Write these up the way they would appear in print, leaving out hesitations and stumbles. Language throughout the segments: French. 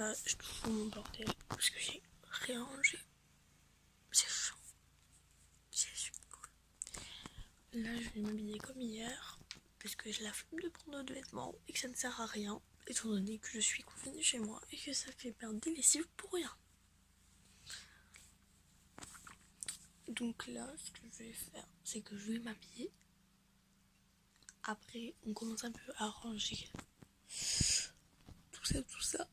ça, je trouve mon bordel parce que j'ai rien rangé. C'est chaud. C'est super cool. Là, je vais m'habiller comme hier parce que j'ai la flemme de prendre d'autres vêtements et que ça ne sert à rien étant donné que je suis confinée chez moi et que ça fait perdre des lessives pour rien. Donc là, ce que je vais faire, c'est que je vais m'habiller. Après, on commence un peu à ranger tout ça.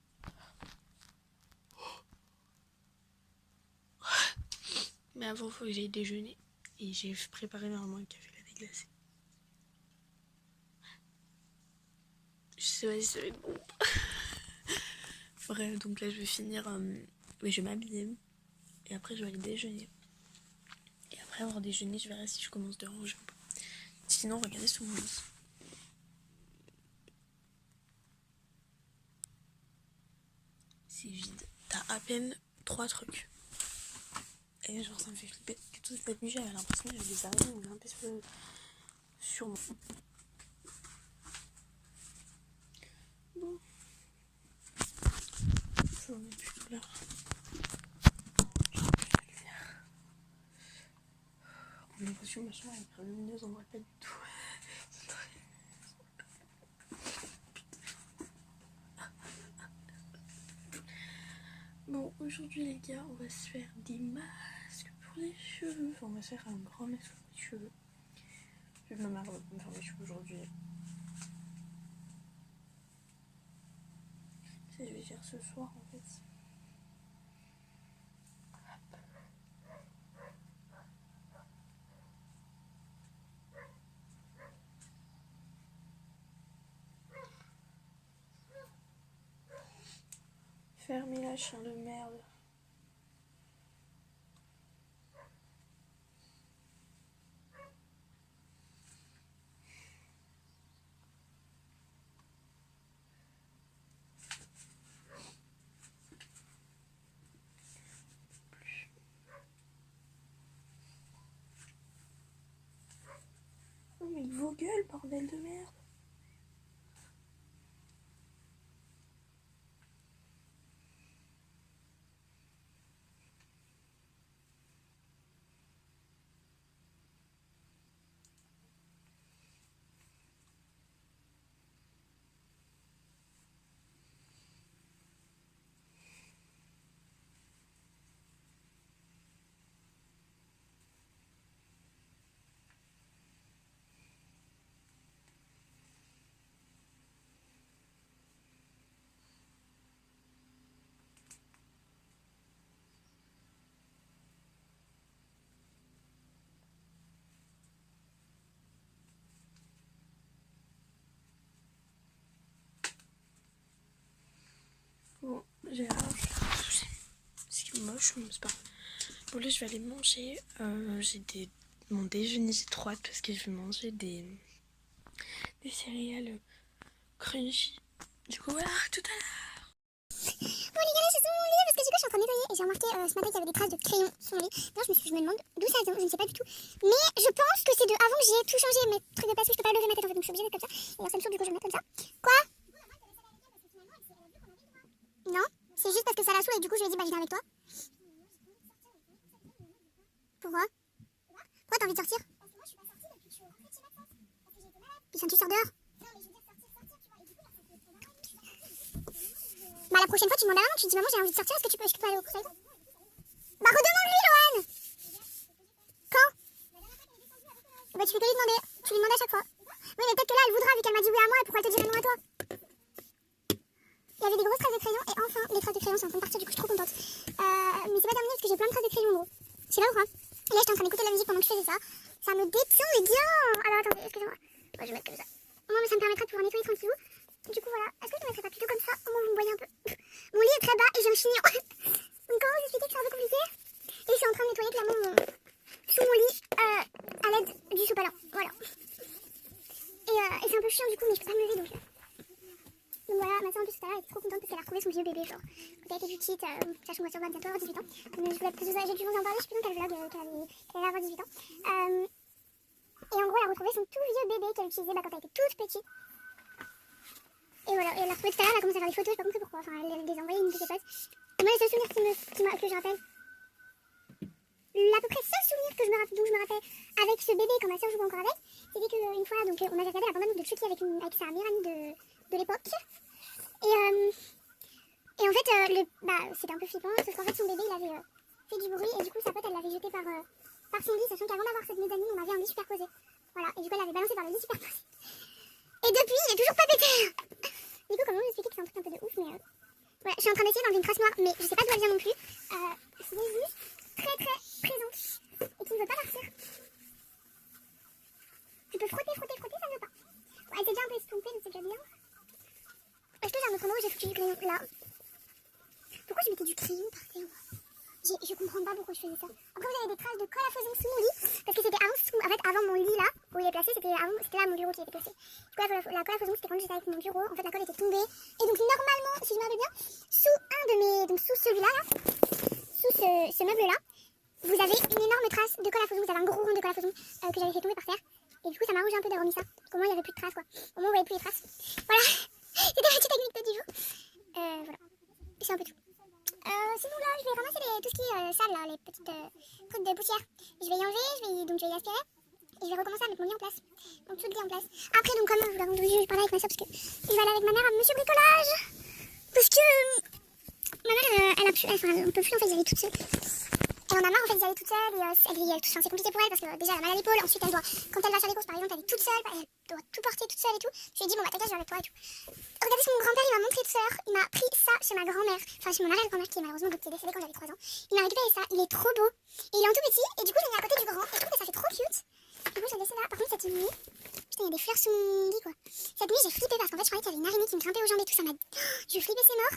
Mais avant, il faut que j'aille déjeuner. Et j'ai préparé normalement un café latte glacé. Je sais pas si ça va être bon. Bref, donc là, je vais finir. Mais je vais m'habiller. Et après, je vais aller déjeuner. Et après avoir déjeuné, je verrai si je commence de ranger un peu. Sinon, regardez sous mon lit. C'est vide. T'as à peine 3 trucs. Et genre, ça me fait flipper. Que toute cette nuit, j'avais l'impression que j'avais des araignées ou un peu sur moi. Bon. Je remets plus tout là. On a l'impression que ma chambre est hyper lumineuse, on voit pas du tout. Bon, aujourd'hui les gars, on va se faire des masques pour les cheveux. Enfin, on va se faire un grand masque pour les cheveux. Je vais ma mère va me faire mes cheveux aujourd'hui. Je vais faire ce soir en fait. Fermez la chien de merde. Oh mais vos gueules, bordel de merde. Bon, j'ai ce qui est moche, mais c'est pas grave. Bon là je vais aller manger. Mon déjeuner, j'ai trop hâte parce que je vais manger des céréales crunchy. Du coup voilà, tout à l'heure. Bon les gars, là je suis sur mon lit parce que du coup je suis en train de nettoyer et j'ai remarqué ce matin qu'il y avait des traces de crayon sur mon lit. D'ailleurs je me demande d'où ça vient, je ne sais pas du tout. Mais je pense que c'est de avant que j'ai tout changé, mes trucs de plastique, je peux pas lever ma tête en fait, donc je suis obligée d'être comme ça. Et alors ça me saoule, du coup je vais me mettre comme ça. Quoi? Non, c'est juste parce que ça la saoule et du coup je lui ai dit bah je viens avec toi. Pourquoi? Pourquoi t'as envie de sortir? Puis quand tu sors dehors? Bah la prochaine fois tu demandes à maman, tu dis maman j'ai envie de sortir, est-ce que je peux aller au conseil? Bah redemande-lui Loane. Quand? Bah tu fais que lui demander, tu lui demandes à chaque fois. Oui mais peut-être que là elle voudra vu qu'elle m'a dit oui à moi, pourquoi elle te dirait non à toi? Il y avait des grosses traces de crayon et enfin les traces de crayon sont en train de partir, du coup je suis trop contente. Mais c'est pas terminé parce que j'ai plein de traces de crayon en gros. Je sais pas pourquoi. Et là j'étais en train d'écouter de la musique pendant que je faisais ça. Ça me détend les gars. Alors attendez, excusez-moi. Moi je vais mettre comme ça. Au moins ça me permettra de pouvoir nettoyer tranquillou. Du coup voilà, est-ce que je te mettrais pas plutôt comme ça? Au moins vous me voyez un peu. Mon lit est très bas et j'ai un chignon. Donc comment vous expliquer que c'est un peu compliqué? Et je suis en train de nettoyer clairement sous mon lit à l'aide du sopalin. Voilà. Et c'est un peu chiant du coup mais je peux pas me lever donc... Donc voilà, ma soeur en plus tout à l'heure elle était trop contente parce qu'elle a retrouvé son vieux bébé genre. Quand elle était plus petite, sachant que ma soeur va bientôt avoir 18 ans. Mais j'ai dû vous en parler, je sais plus dans quel vlog qu'elle allait avoir 18 ans. Et en gros elle a retrouvé son tout vieux bébé qu'elle utilisait quand elle était toute petite. Et voilà, et elle a retrouvé tout à l'heure, elle a commencé à faire des photos, j'ai pas compris pourquoi. Enfin, elle les a envoyées une de ses potes. Et moi, le seul souvenir que je rappelle, l'à peu près seul souvenir que dont je me rappelle avec ce bébé quand ma soeur jouait encore avec, c'était qu'une fois, donc, on avait regardé la bande-annonce de Chucky avec sa meilleure amie de l'époque. Et en fait, c'était un peu flippant, sauf qu'en fait, son bébé, il avait fait du bruit, et du coup, sa pote, elle l'avait jeté par son lit, sachant qu'avant d'avoir cette mezzanine, on avait un lit superposé. Voilà, et du coup, elle l'avait balancé par le lit superposé. Et depuis, il est toujours pas pété. Du coup, comment vous expliquer que c'est un truc un peu de ouf, mais voilà, je suis en train d'essayer d'enlever une trace noire, mais je sais pas d'où elle vient non plus. C'est juste très très présente, et qui ne veut pas partir. Tu peux frotter, ça ne veut pas. Ouais, elle était déjà un peu estompée, donc c'est déjà bien. Est-ce que j'ai un autre endroit où j'ai foutu du crayon là? Pourquoi je mettais du crayon par terre? Je comprends pas pourquoi je faisais ça. Après, vous avez des traces de colle à fauson sous mon lit. Parce que c'était avant mon lit là, où il est placé, c'était là mon bureau qui était placé. Du coup, la colle à fauson, c'était quand j'étais avec mon bureau. En fait, la colle était tombée. Et donc, normalement, si je me rappelle bien, sous celui-là, sous ce meuble-là, vous avez une énorme trace de colle à fauson. Vous avez un gros rond de colle à fauson que j'avais fait tomber par terre. Et du coup, ça m'a arrangé un peu d'avoir mis ça. Comment il n'y avait plus de traces, quoi. Au moins, on voyait plus les traces. Voilà. C'était la petite technique du jour. Voilà. C'est un peu tout. Sinon là, je vais ramasser tout ce qui est sale, là, les petites trucs de poussière. Je vais y enlever, donc je vais y aspirer. Et je vais recommencer à mettre mon lit en place. Donc tout le lit en place. Après, donc comme je vous l'avais dit, je parlais avec ma soeur parce que je vais aller avec ma mère à Monsieur Bricolage. Parce que ma mère, on peut plus en fait y aller toute seule. Et on a marre en fait d'y aller toute seule. Et c'est compliqué pour elle parce que déjà elle a mal à l'épaule. Ensuite, quand elle va faire les courses par exemple, elle est toute seule. Elle doit tout porter toute seule et tout. Je lui ai dit, bon bah t'inquiète, je vais avec toi et tout. Regardez ce que mon grand-père il m'a montré tout à l'heure. Il m'a pris ça chez ma grand-mère. Enfin, chez mon arrière-grand-mère qui est malheureusement décédée quand j'avais 3 ans. Il m'a récupéré ça. Il est trop beau. Et il est en tout petit. Et du coup, je l'ai mis à côté du grand. Et je trouve que ça fait trop cute. Du coup, je l'ai laissé là. Par contre, cette nuit, putain, il y a des fleurs sous mon lit quoi. Cette nuit, j'ai flippé parce qu'en fait, je croyais qu'il y avait une araignée qui me grimpait aux jambes et tout. Ça m'a. Je flippais, c'est mort.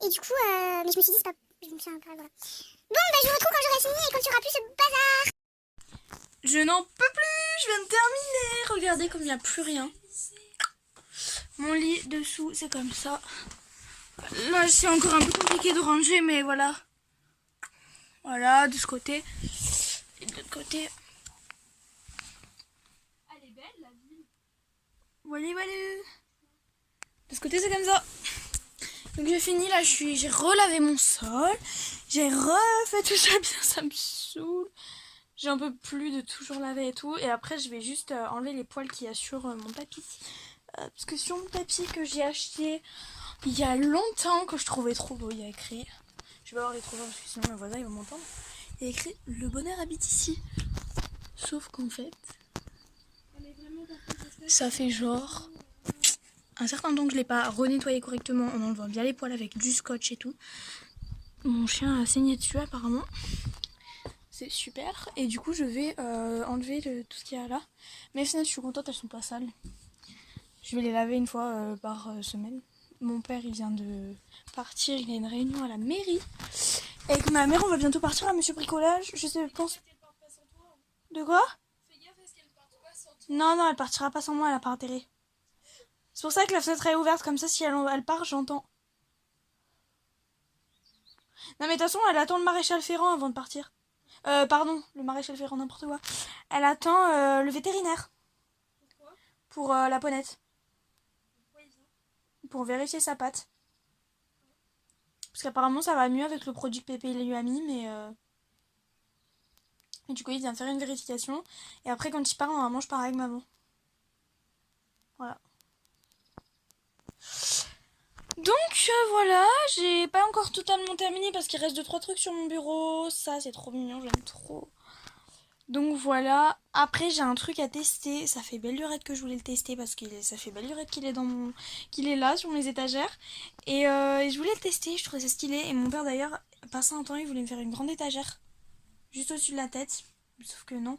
Et du coup, mais je me suis dit, c'est pas. Je me suis un peu. Voilà. Bon, bah, je vous retrouve quand j'aurai fini et quand tu auras plus ce bazar. Je n'en peux plus, je viens de terminer. Regardez comme il n'y a plus rien. Mon lit dessous, c'est comme ça. Là, c'est encore un peu compliqué de ranger, mais voilà. Voilà, de ce côté. Et de l'autre côté. Elle est belle, la ville. Voilà. De ce côté, c'est comme ça. Donc j'ai fini, là, j'ai relavé mon sol. J'ai refait tout ça bien, ça me saoule. J'en peux plus de toujours laver et tout. Et après, je vais juste enlever les poils qu'il y a sur mon tapis. Parce que sur mon tapis que j'ai acheté il y a longtemps, que je trouvais trop beau, il y a écrit... Je vais voir les trouver parce que sinon mes voisins ils vont m'entendre. Il y a écrit le bonheur habite ici. Sauf qu'en fait, ça fait genre un certain temps que je l'ai pas renettoyé correctement en enlevant bien les poils avec du scotch et tout. Mon chien a saigné dessus apparemment. C'est super. Et du coup je vais enlever tout ce qu'il y a là. Mes fenêtres, je suis contente, elles sont pas sales. Je vais les laver une fois par semaine. Mon père il vient de partir, il a une réunion à la mairie. Et avec ma mère on va bientôt partir à Monsieur Bricolage. Je sais, je pense... De quoi? Non, elle partira pas sans moi, elle a pas intérêt. C'est pour ça que la fenêtre est ouverte, comme ça si elle part, j'entends. Non mais de toute façon, elle attend le maréchal Ferrand avant de partir. Pardon, le maréchal Ferrand, n'importe quoi. Elle attend le vétérinaire. Pourquoi? Pour la ponette. Pour vérifier sa patte. Parce qu'apparemment ça va mieux avec le produit que Pépé lui a mis, mais... Et du coup il vient de faire une vérification. Et après quand il part, normalement je pars avec maman. Voilà. Donc voilà, j'ai pas encore totalement terminé parce qu'il reste 2-3 trucs sur mon bureau. Ça c'est trop mignon, j'aime trop. Donc voilà, après j'ai un truc à tester. Ça fait belle lurette que je voulais le tester parce que ça fait belle lurette qu'il est là sur mes étagères. Et je voulais le tester, je trouvais ça stylé. Et mon père d'ailleurs, passé un temps, il voulait me faire une grande étagère juste au-dessus de la tête. Sauf que non.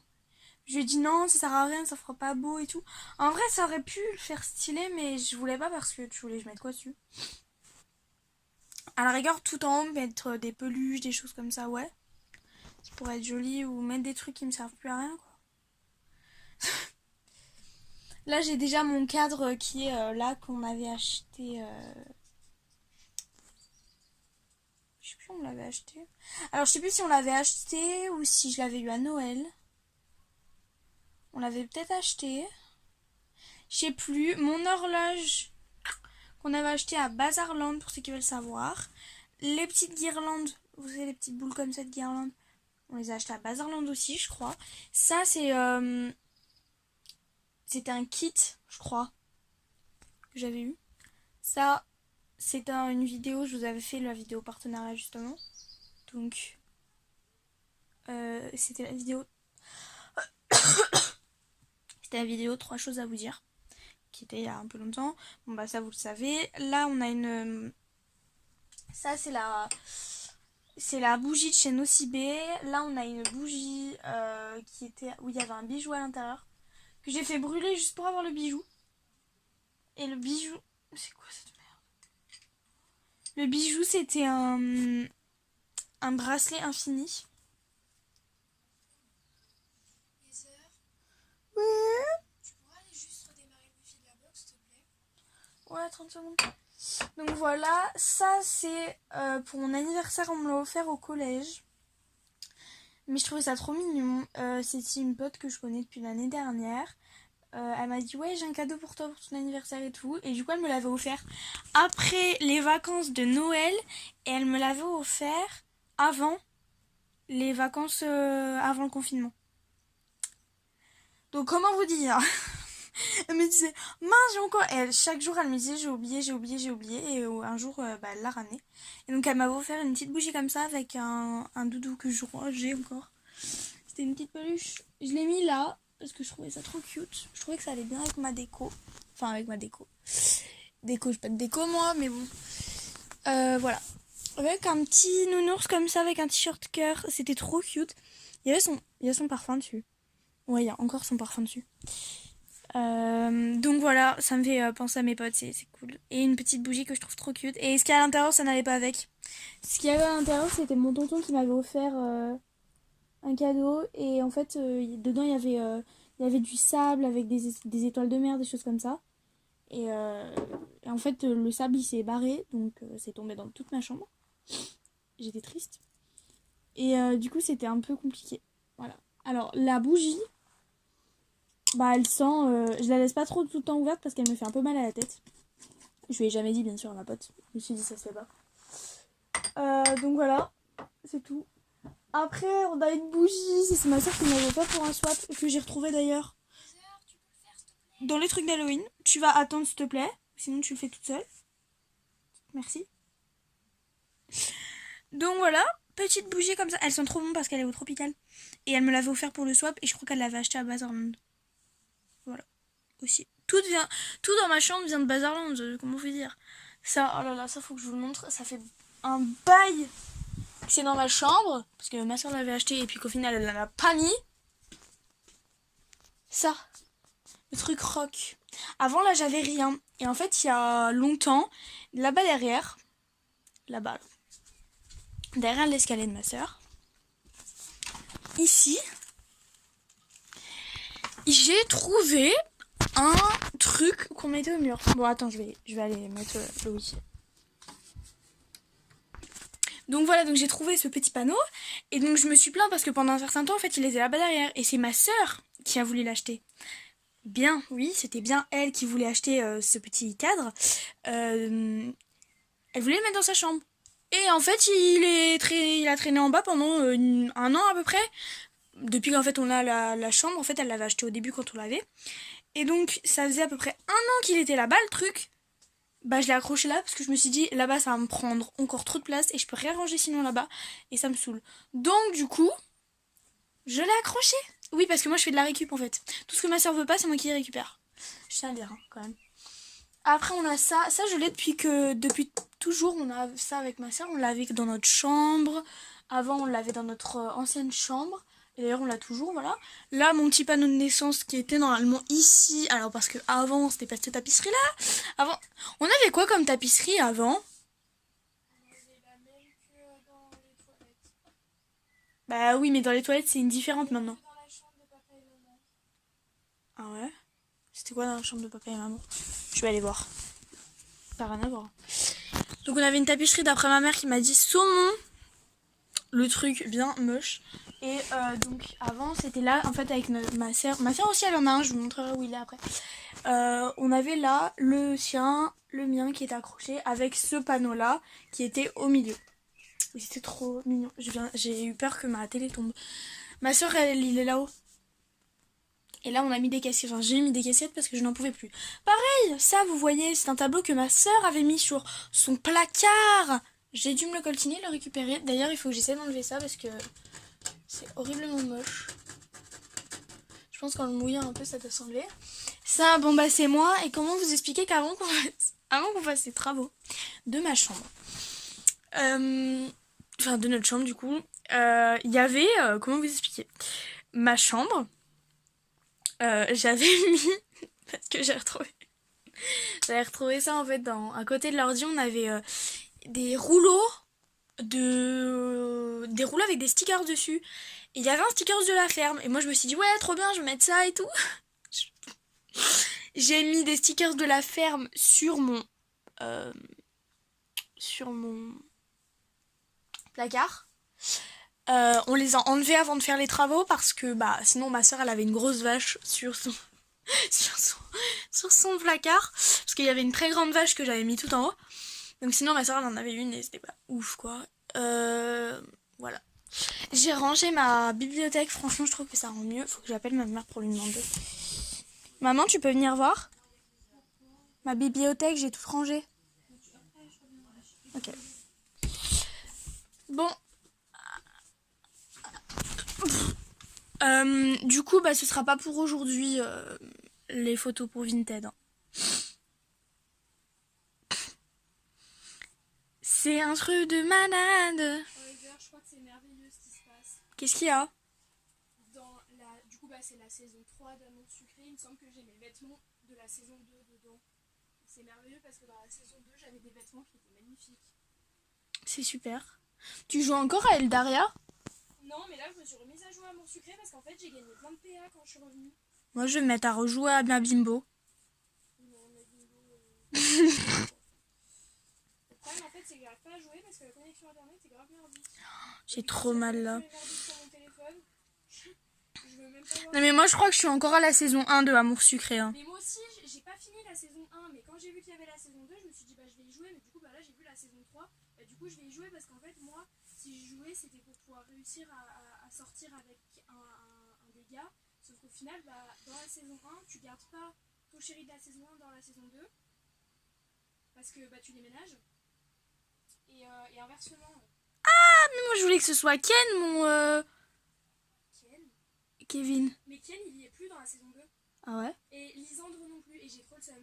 Je lui ai dit non, ça sert à rien, ça fera pas beau et tout. En vrai ça aurait pu le faire stylé, mais je voulais pas parce que tu voulais que je mette quoi dessus. À la rigueur, tout en haut, mettre des peluches, des choses comme ça, ouais. Ça pourrait être joli, ou mettre des trucs qui me servent plus à rien, quoi. Là, j'ai déjà mon cadre qui est là, qu'on avait acheté... Je sais plus si on l'avait acheté. Alors, je sais plus si on l'avait acheté ou si je l'avais eu à Noël. On l'avait peut-être acheté. Je sais plus. Mon horloge qu'on avait acheté à Bazarland pour ceux qui veulent savoir. Les petites guirlandes, vous savez les petites boules comme ça de guirlandes, on les a achetées à Bazarland aussi je crois. Ça c'est c'était un kit je crois que j'avais eu. Ça c'est une vidéo, je vous avais fait la vidéo partenariat justement. Donc c'était la vidéo c'était la vidéo 3 choses à vous dire qui était il y a un peu longtemps. Bon bah ça vous le savez. Là on a une ça c'est la bougie de chez Nocibé. Là on a une bougie qui était où il y avait un bijou à l'intérieur que j'ai fait brûler juste pour avoir le bijou. Et le bijou, c'est quoi cette merde? Le bijou c'était un bracelet infini. Ouais. Tu pourras aller juste redémarrer le wifi de la box, s'il te plaît? Ouais, 30 secondes. Donc voilà, ça c'est pour mon anniversaire, on me l'a offert au collège. Mais je trouvais ça trop mignon. C'est une pote que je connais depuis l'année dernière. Elle m'a dit ouais j'ai un cadeau pour toi pour ton anniversaire et tout. Et du coup elle me l'avait offert après les vacances de Noël. Et elle me l'avait offert avant les vacances, avant le confinement. Donc comment vous dire? Elle me disait mince j'ai encore, et chaque jour elle me disait j'ai oublié et un jour elle l'a ramené et donc elle m'avait offert une petite bougie comme ça avec un doudou que j'ai encore. C'était une petite peluche, je l'ai mis là parce que je trouvais ça trop cute, je trouvais que ça allait bien avec ma déco, enfin avec ma déco, j'ai pas de déco moi mais bon voilà, avec un petit nounours comme ça avec un t-shirt cœur, c'était trop cute. Il y a son parfum dessus, ouais il y a encore son parfum dessus. Donc voilà, ça me fait penser à mes potes, c'est cool. Et une petite bougie que je trouve trop cute. Et ce qu'il y a à l'intérieur, ça n'allait pas avec. Ce qu'il y avait à l'intérieur, c'était mon tonton qui m'avait offert un cadeau. Et en fait, dedans, il y avait du sable avec des étoiles de mer, des choses comme ça. Et en fait, le sable, il s'est barré. Donc, c'est tombé dans toute ma chambre. J'étais triste. Et du coup, c'était un peu compliqué. Voilà. Alors, la bougie... Bah elle sent, je la laisse pas trop tout le temps ouverte parce qu'elle me fait un peu mal à la tête. Je lui ai jamais dit bien sûr à ma pote. Je me suis dit ça se fait pas. Donc voilà, c'est tout. Après on a une bougie, c'est ma soeur qui m'avait offert pour un swap que j'ai retrouvé d'ailleurs dans les trucs d'Halloween. Tu vas attendre s'il te plaît, sinon tu le fais toute seule. Merci. Donc voilà, petite bougie comme ça. Elles sont trop bonnes parce qu'elle est au tropical. Et elle me l'avait offert pour le swap et je crois qu'elle l'avait acheté à Bazarland. Voilà, aussi. Tout dans ma chambre vient de Bazarland, comment vous dire. Ça, oh là là, ça faut que je vous le montre. Ça fait un bail que c'est dans ma chambre. Parce que ma soeur l'avait acheté et puis qu'au final elle l'a pas mis. Ça, le truc rock. Avant là j'avais rien. Et en fait il y a longtemps, là-bas derrière, là-bas, derrière l'escalier de ma soeur, ici, j'ai trouvé un truc qu'on mettait au mur. Bon attends, je vais aller mettre le wifi. Donc voilà, donc j'ai trouvé ce petit panneau et donc je me suis plaint parce que pendant un certain temps en fait il était là-bas derrière et c'est ma sœur qui a voulu l'acheter. Bien, oui, c'était bien elle qui voulait acheter ce petit cadre. Elle voulait le mettre dans sa chambre. Et en fait il a traîné en bas pendant un an à peu près. Depuis qu'en fait on a la chambre, en fait elle l'avait acheté au début quand on l'avait. Et donc ça faisait à peu près un an qu'il était là-bas le truc. Bah je l'ai accroché là parce que je me suis dit là-bas ça va me prendre encore trop de place et je peux rien ranger sinon là-bas et ça me saoule. Donc du coup, je l'ai accroché. Oui parce que moi je fais de la récup en fait. Tout ce que ma soeur veut pas c'est moi qui les récupère. Je tiens à le dire hein, quand même. Après on a ça je l'ai depuis toujours, on a ça avec ma soeur, on l'avait dans notre chambre. Avant on l'avait dans notre ancienne chambre. Et d'ailleurs on l'a toujours, voilà. Là mon petit panneau de naissance qui était normalement ici. Alors parce que avant c'était pas cette tapisserie là. Avant, on avait quoi comme tapisserie avant? On avait la même que dans les toilettes. Bah oui mais dans les toilettes c'est une différente maintenant. Dans la chambre de papa et maman. Ah ouais? C'était quoi dans la chambre de papa et maman? Je vais aller voir. Ça n'a rien à voir. Donc on avait une tapisserie d'après ma mère qui m'a dit saumon. le truc bien moche. Et donc avant c'était là en fait avec ma soeur. Ma soeur aussi elle en a un, je vous montrerai où il est après. On avait là le sien, le mien qui était accroché avec ce panneau là qui était au milieu. Et c'était trop mignon. J'ai eu peur que ma télé tombe. Ma soeur il est là-haut. Et là on a mis des casquettes, enfin j'ai mis des casquettes parce que je n'en pouvais plus. Pareil, ça vous voyez, c'est un tableau que ma soeur avait mis sur son placard. J'ai dû me le coltiner, le récupérer. D'ailleurs il faut que j'essaie d'enlever ça parce que c'est horriblement moche. Je pense qu'en le mouillant un peu ça doit s'enlever. Ça, bon bah c'est moi. Et comment vous expliquer qu'avant qu'on fasse les travaux de ma chambre, enfin de notre chambre du coup, il y avait, comment vous expliquer, ma chambre, j'avais mis, parce que j'avais retrouvé ça en fait à côté de l'ordi, on avait des rouleaux avec des stickers dessus. Et il y avait un sticker de la ferme. Et moi je me suis dit ouais trop bien, je vais mettre ça et tout. J'ai mis des stickers de la ferme sur mon placard. On les a enlevés avant de faire les travaux parce que bah sinon ma soeur elle avait une grosse vache sur son sur son placard parce qu'il y avait une très grande vache que j'avais mis tout en haut. Donc sinon ma soeur elle en avait une et c'était pas ouf quoi. Voilà. J'ai rangé ma bibliothèque, franchement je trouve que ça rend mieux. Faut que j'appelle ma mère pour lui demander. Maman, tu peux venir voir? Ma bibliothèque, j'ai tout rangé. Ok. Bon. Du coup, bah ce sera pas pour aujourd'hui les photos pour Vinted. Hein. C'est un truc de malade. Oliver, je crois que c'est merveilleux ce qui se passe. Qu'est-ce qu'il y a? Du coup, bah, c'est la saison 3 d'Amour Sucré. Il me semble que j'ai mes vêtements de la saison 2 dedans. C'est merveilleux parce que dans la saison 2, j'avais des vêtements qui étaient magnifiques. C'est super. Tu joues encore à Eldaria? Non, mais là, je me suis remise à jouer à Amour Sucré parce qu'en fait, j'ai gagné plein de PA quand je suis revenue. Moi, je vais me mettre à rejouer à ma Bimbo. Non, ma Bimbo. Le problème, en fait, c'est que j'arrive pas à jouer parce que la connexion internet est grave merdique. J'ai trop mal là. Sur mon téléphone. Je veux même pas voir. Non mais moi je crois que je suis encore à la saison 1 de Amour Sucré. Hein. Mais moi aussi, j'ai pas fini la saison 1, mais quand j'ai vu qu'il y avait la saison 2, je me suis dit bah je vais y jouer, mais du coup bah là j'ai vu la saison 3, bah du coup je vais y jouer parce qu'en fait moi, si je jouais c'était pour pouvoir réussir à sortir avec un dégât, sauf qu'au final bah dans la saison 1, tu gardes pas ton chéri de la saison 1 dans la saison 2, parce que bah tu les ménages, et inversement. Ah mais moi je voulais que ce soit Ken mon... Ken Kevin. Mais Ken il y est plus dans la saison 2. Ah ouais? Et Lisandre non plus, et j'ai trop le seum.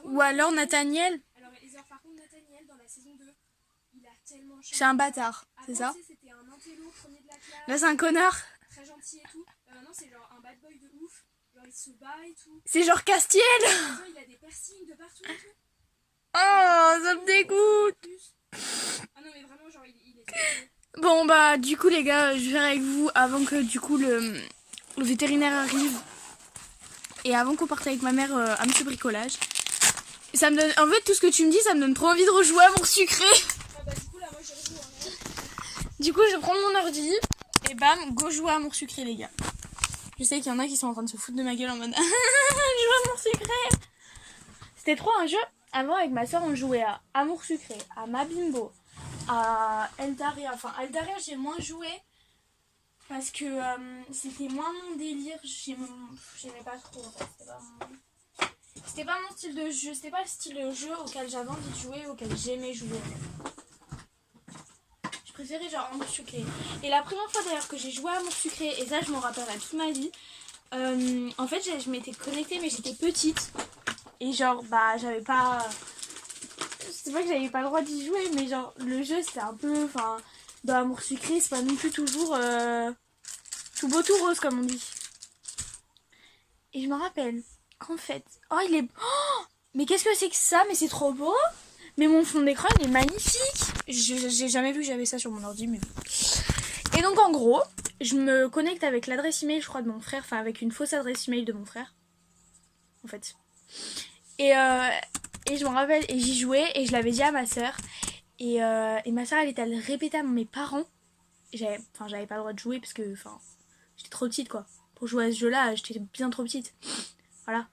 Ou alors Nathaniel. Alors, par contre, Nathaniel, dans la saison 2, il a tellement changé. C'est un bâtard, c'est ça? C'était un intello, premier de la classe. Là c'est un connard. Très gentil et tout. Maintenant, c'est genre un bad boy de ouf. Genre, il se bat et tout. C'est genre Castiel. Il a des piercings de partout et tout. Oh, ça me dégoûte. Ah non, mais vraiment, genre, il est... Bon bah du coup les gars, je vais avec vous avant que du coup le vétérinaire arrive. Et avant qu'on parte avec ma mère à Monsieur Bricolage. Ça me donne... En fait tout ce que tu me dis ça me donne trop envie de rejouer à Amour Sucré. Ah bah du coup là moi je rejoue hein. Du coup je prends mon ordi et bam, go jouer à Amour Sucré les gars. Je sais qu'il y en a qui sont en train de se foutre de ma gueule en mode je joue à Amour Sucré. C'était trop un jeu. Avant avec ma soeur on jouait à Amour Sucré, à Ma Bimbo, à Eldaria. Enfin Eldaria j'ai moins joué parce que c'était moins mon délire. J'aimais pas trop en fait. C'était pas mon style de jeu. C'était pas le style de jeu auquel j'avais envie de jouer, auquel j'aimais jouer. Je préférais genre Amour Sucré. Et la première fois d'ailleurs que j'ai joué à Amour Sucré, et ça je m'en rappellerai toute ma vie, en fait je m'étais connectée mais j'étais petite. Et genre bah j'avais pas... C'est pas que j'avais pas le droit d'y jouer, mais genre le jeu c'était un peu... Enfin dans Amour Sucré c'est pas non plus toujours tout beau tout rose comme on dit. Et je me rappelle qu'en fait... Oh il est... Oh mais qu'est-ce que c'est que ça? Mais c'est trop beau. Mais mon fond d'écran il est magnifique. J'ai jamais vu que j'avais ça sur mon ordi mais... Et donc en gros je me connecte avec l'adresse email je crois de mon frère. Enfin avec une fausse adresse email de mon frère. En fait. Et je me rappelle, et j'y jouais, et je l'avais dit à ma soeur. Et ma soeur, elle était allée répéter à mes parents j'avais pas le droit de jouer parce que j'étais trop petite quoi. Pour jouer à ce jeu-là, j'étais bien trop petite. Voilà.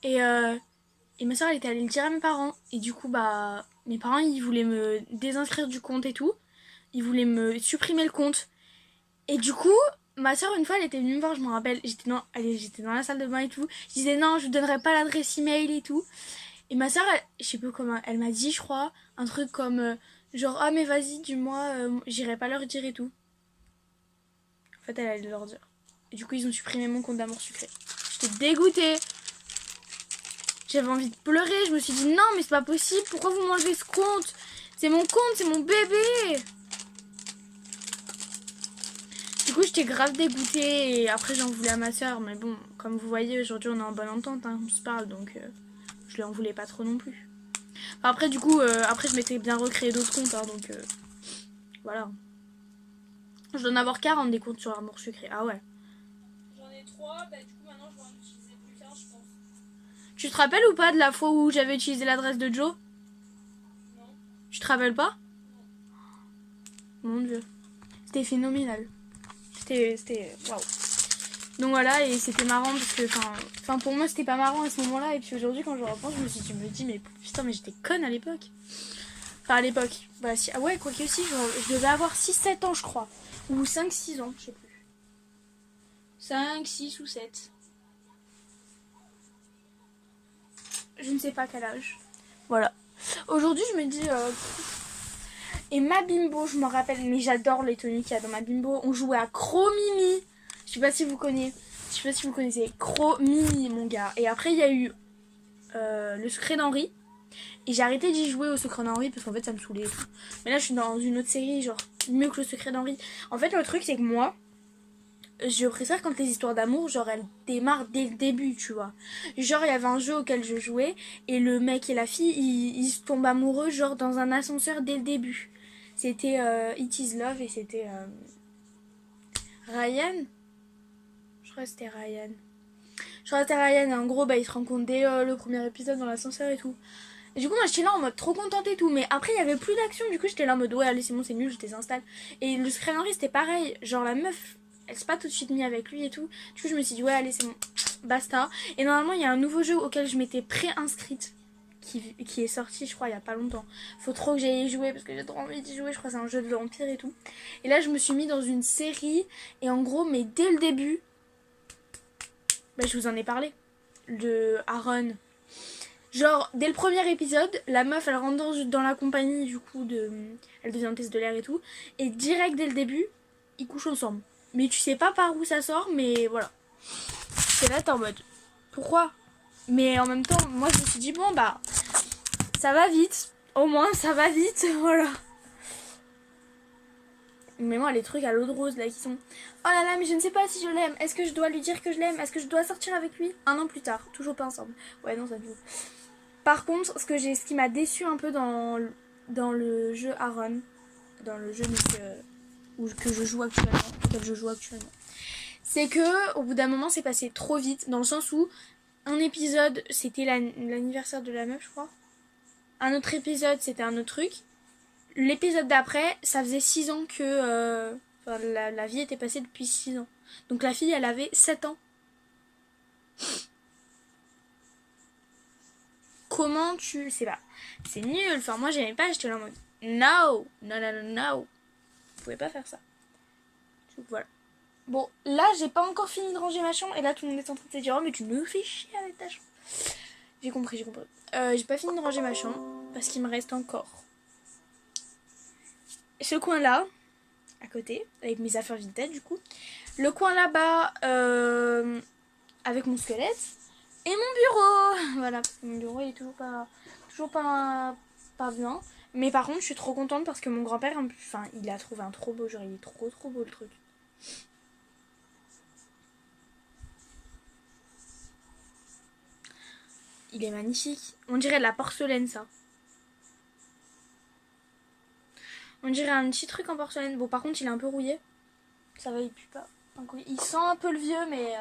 Et ma soeur elle était allée le dire à mes parents. Et du coup mes parents ils voulaient me désinscrire du compte et tout. Ils voulaient me supprimer le compte. Et du coup, ma soeur une fois elle était venue me voir, je me rappelle. J'étais dans la salle de bain et tout. Je disais non, je vous donnerai pas l'adresse email et tout. Et ma soeur, je sais pas comment, elle m'a dit je crois, un truc comme genre ah mais vas-y dis-moi, j'irai pas leur dire et tout. En fait elle allait leur dire. Et du coup ils ont supprimé mon compte d'Amour Sucré. J'étais dégoûtée. J'avais envie de pleurer, je me suis dit non mais c'est pas possible, pourquoi vous m'enlevez ce compte? C'est mon compte, c'est mon bébé. Du coup j'étais grave dégoûtée et après j'en voulais à ma soeur. Mais bon, comme vous voyez aujourd'hui on est en bonne entente, hein, on se parle donc je lui en voulais pas trop non plus. Enfin, après du coup, après je m'étais bien recréé d'autres comptes hein, donc voilà. Je dois en avoir 40 des comptes sur Amour Sucré, ah ouais. J'en ai 3, du coup maintenant je vais en utiliser plus qu'un je pense. Tu te rappelles ou pas de la fois où j'avais utilisé l'adresse de Joe? Non. Tu te rappelles pas? Non. Mon dieu. C'était phénoménal. C'était waouh. Donc voilà, et c'était marrant parce que enfin pour moi c'était pas marrant à ce moment-là. Et puis aujourd'hui quand je repense, je me dis mais putain mais j'étais conne à l'époque. Enfin à l'époque. Bah si, ah ouais, quoi que aussi, je devais avoir 6-7 ans je crois. Ou 5-6 ans, je sais plus. 5, 6 ou 7. Je ne sais pas quel âge. Voilà. Aujourd'hui, je me dis... Et ma bimbo, je m'en rappelle, mais j'adore les tenues qu'il y a dans ma bimbo. On jouait à Cro-Mimi. Je sais pas si vous connaissez. Je sais pas si vous connaissez. Cro-Mimi, mon gars. Et après, il y a eu le secret d'Henri. Et j'ai arrêté d'y jouer au secret d'Henri parce qu'en fait, ça me saoulait et tout. Mais là, je suis dans une autre série, genre, mieux que le secret d'Henri. En fait, le truc, c'est que moi... je préfère quand les histoires d'amour, genre elles démarrent dès le début, tu vois. Genre il y avait un jeu auquel je jouais et le mec et la fille, ils se tombent amoureux genre dans un ascenseur dès le début. C'était It Is Love et c'était Ryan. Je crois que c'était Ryan. Et en gros ils se rencontrent dès le premier épisode dans l'ascenseur et tout. Et du coup moi j'étais là en mode trop contente et tout. Mais après il y avait plus d'action, du coup j'étais là en mode ouais allez c'est bon c'est nul, je désinstalle. Et le secret d'Henri c'était pareil, genre la meuf... elle s'est pas tout de suite mise avec lui et tout. Du coup je me suis dit ouais allez c'est bon, basta. Et normalement il y a un nouveau jeu auquel je m'étais pré-inscrite qui est sorti je crois il y a pas longtemps. Faut trop que j'aille y jouer parce que j'ai trop envie d'y jouer. Je crois que c'est un jeu de vampire et tout. Et là je me suis mis dans une série. Et en gros mais dès le début, je vous en ai parlé, de Aaron. Genre dès le premier épisode, la meuf elle rentre dans la compagnie du coup elle devient hôtesse de l'air et tout. Et direct dès le début ils couchent ensemble. Mais tu sais pas par où ça sort, mais voilà. C'est là, t'es en mode, pourquoi? Mais en même temps, moi je me suis dit, bon ça va vite. Au moins, ça va vite, voilà. Mais moi, les trucs à l'eau de rose, là, qui sont... oh là là, mais je ne sais pas si je l'aime. Est-ce que je dois lui dire que je l'aime? Est-ce que je dois sortir avec lui? 1 an plus tard, toujours pas ensemble. Ouais, non, ça me joue. Par contre, ce qui m'a déçu un peu dans le jeu Aaron, dans le jeu auquel je joue actuellement, c'est que au bout d'un moment c'est passé trop vite, dans le sens où un épisode c'était l'anniversaire de la meuf je crois, un autre épisode c'était un autre truc, l'épisode d'après ça faisait 6 ans que la vie était passée depuis 6 ans, donc la fille elle avait 7 ans. Comment tu... c'est pas... c'est nul, enfin moi j'aimais pas, j'étais là en mode no, vous pouvez pas faire ça. Donc voilà. Bon, là, j'ai pas encore fini de ranger ma chambre. Et là, tout le monde est en train de se dire, oh, mais tu me fais chier avec ta chambre. J'ai compris. J'ai pas fini de ranger ma chambre. Parce qu'il me reste encore ce coin-là, à côté, avec mes affaires vintage, du coup. Le coin là-bas, avec mon squelette. Et mon bureau. Voilà, parce que mon bureau, il est toujours pas bien. Mais par contre, je suis trop contente parce que mon grand-père, enfin, il a trouvé un trop beau genre. Il est trop beau, le truc. Il est magnifique. On dirait de la porcelaine, ça. On dirait un petit truc en porcelaine. Bon, par contre, il est un peu rouillé. Ça va, il pue pas. Il sent un peu le vieux, mais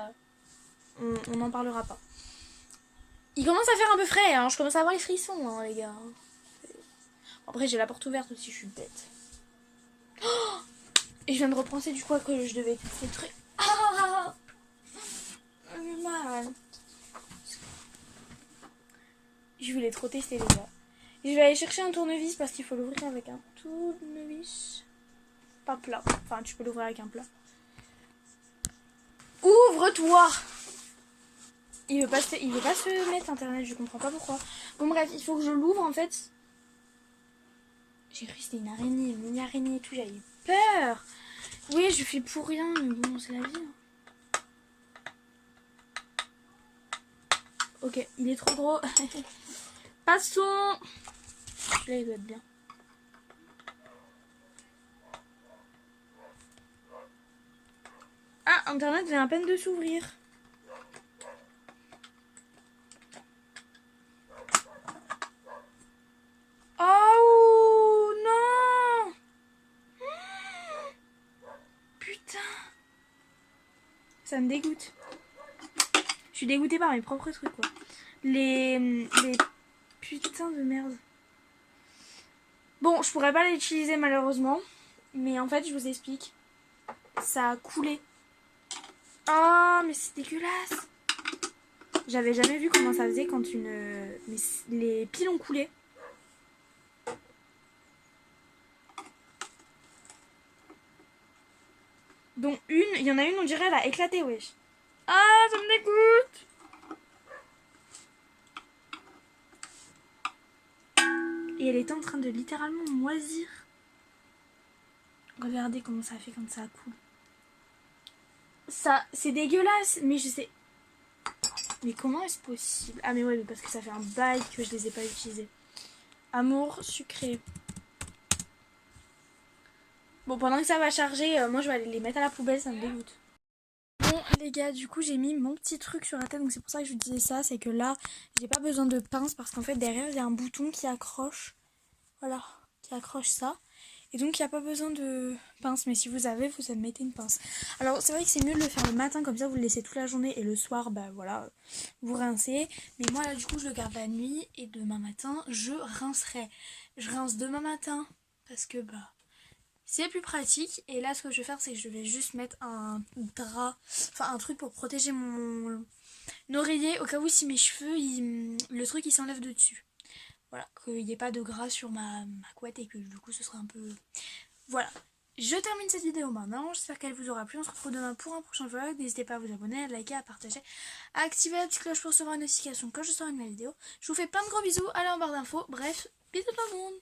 on n'en parlera pas. Il commence à faire un peu frais, hein. Je commence à avoir les frissons, hein, les gars. Après, j'ai la porte ouverte aussi, je suis bête. Oh, Et je viens de repenser du coup que je devais tout ces trucs. Ah, j'ai mal. Je voulais trop tester déjà. Et je vais aller chercher un tournevis parce qu'il faut l'ouvrir avec un tournevis. Pas plat. Enfin, tu peux l'ouvrir avec un plat. Ouvre-toi! Il veut pas se mettre internet, je comprends pas pourquoi. Bon bref, il faut que je l'ouvre en fait. J'ai cru que c'était une araignée et tout, j'avais eu peur. Oui, je fais pour rien, mais bon, c'est la vie. Hein. Ok, il est trop gros. Passons. Celui-là, il doit être bien. Ah, internet vient à peine de s'ouvrir. Oh non! Putain! Ça me dégoûte. Je suis dégoûtée par mes propres trucs quoi. Les putains de merde. Bon, je pourrais pas l'utiliser malheureusement. Mais en fait, je vous explique. Ça a coulé. Oh, mais c'est dégueulasse. J'avais jamais vu comment ça faisait quand mais les piles ont coulé. Dont il y en a une, on dirait, elle a éclaté, wesh. Ah, ça me dégoûte. Et elle était en train de littéralement moisir. Regardez comment ça fait quand ça coule. Ça, c'est dégueulasse, mais je sais... Mais comment est-ce possible? Ah mais ouais, mais parce que ça fait un bail que je les ai pas utilisés. Amour sucré. Bon, pendant que ça va charger, moi je vais aller les mettre à la poubelle, ça me dégoûte. Bon les gars, du coup j'ai mis mon petit truc sur la tête, donc c'est pour ça que je vous disais ça, c'est que là j'ai pas besoin de pince parce qu'en fait derrière il y a un bouton qui accroche, voilà, qui accroche ça. Et donc il n'y a pas besoin de pince, mais si vous avez, vous mettez une pince. Alors c'est vrai que c'est mieux de le faire le matin, comme ça vous le laissez toute la journée et le soir, bah voilà, vous rincez. Mais moi là du coup je le garde la nuit et demain matin je rincerai. Je rince demain matin parce que bah c'est plus pratique. Et là ce que je vais faire c'est que je vais juste mettre un drap, enfin un truc pour protéger mon oreiller au cas où si mes cheveux, le truc il s'enlève de dessus. Voilà, qu'il n'y ait pas de gras sur ma couette et que du coup ce sera un peu... Voilà, je termine cette vidéo maintenant, j'espère qu'elle vous aura plu, on se retrouve demain pour un prochain vlog, n'hésitez pas à vous abonner, à liker, à partager, à activer la petite cloche pour recevoir une notification quand je sors une nouvelle vidéo. Je vous fais plein de gros bisous, allez en barre d'infos, bref, bisous tout le monde.